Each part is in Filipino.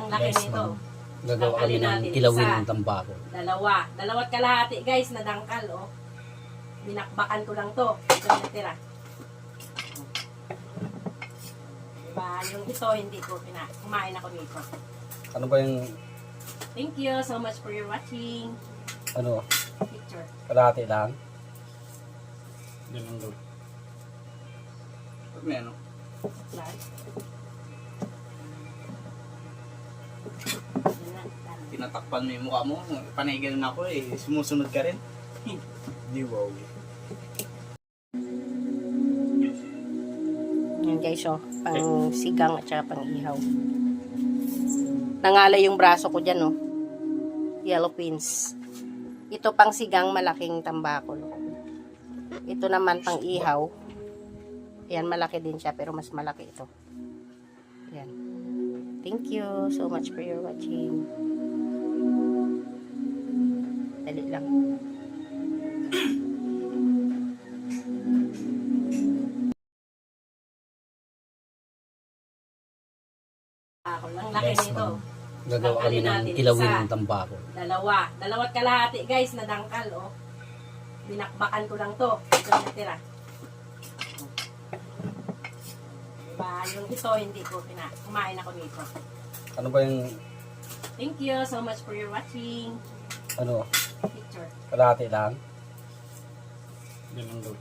ang laki Yes, nito. Gagawa kami Dangkalin ng natin. kilawin Isa. ng tambako. Dalawat kalahati guys na dangkal, oh. Binakbakan ko lang to. Ito yung natira. Diba? Yung ito, hindi ko kumain ako dito. Ano ba yung, Thank you so much for your watching. ano, Picture. kalahati lang? Yan lang daw. Ba't may ano? Plus. Yan na, done. Tinatakpan mo yung mukha mo. Panay ganun ako eh. Sumusunod ka rin. Di wow. Yan guys, oh. Pang sigang at saka pang ihaw. Nangalay yung braso ko dyan, oh. Yellow pins. Ito pang sigang malaking tambakol. Ito naman pang ihaw. Yan, malaki din siya pero mas malaki ito. Yan. Thank you so much for your watching. Dali lang. Ako lang laki Yes, nito. Gagawa kami Dangkalin ng natin. kilawin Isa. ng tambako. Dalawat kalahati guys na dangkal, oh. Binakbakan ko lang to. Ito yung natira. Diba? Yung ito, hindi ko kumain ako dito. Ano ba yung, Thank you so much for your watching. ano, Picture. kalahati lang? Yan lang daw.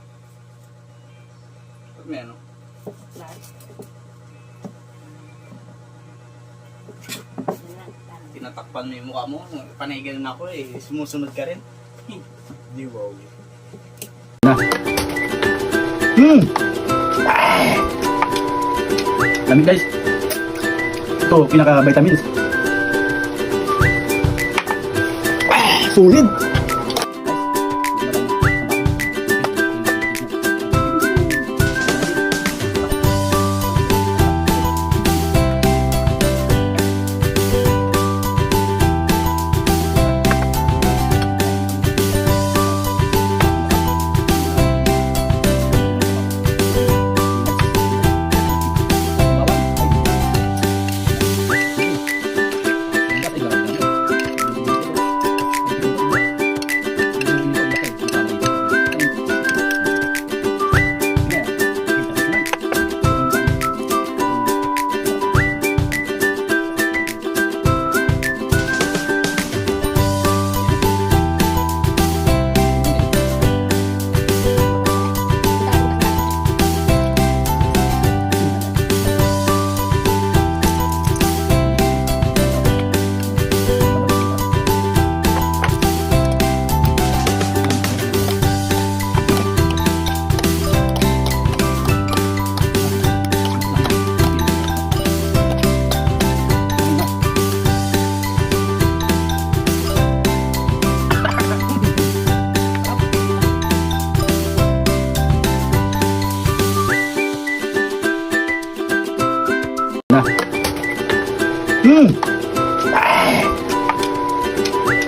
Ba't may ano? Plus. Yan na, done. Tinatakpan mo yung mukha mo. Panay ganun ako eh. Sumusunod ka rin. Di wow. Lamig guys. Ito, pinaka-vitamins. Sulit!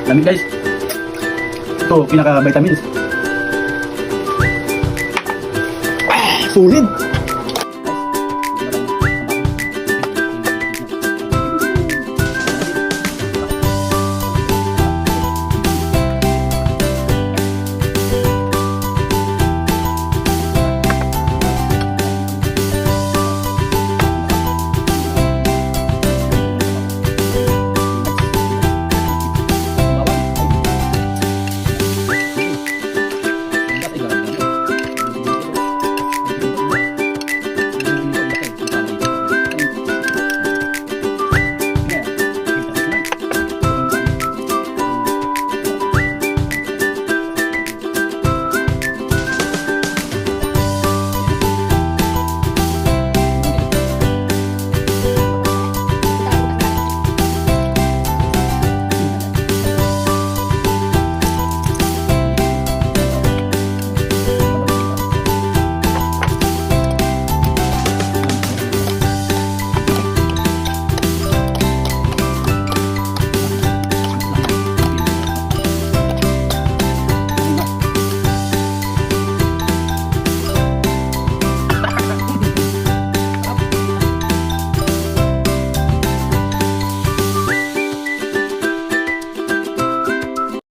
Lamig guys. Ito, pinaka-vitamins. Sulit!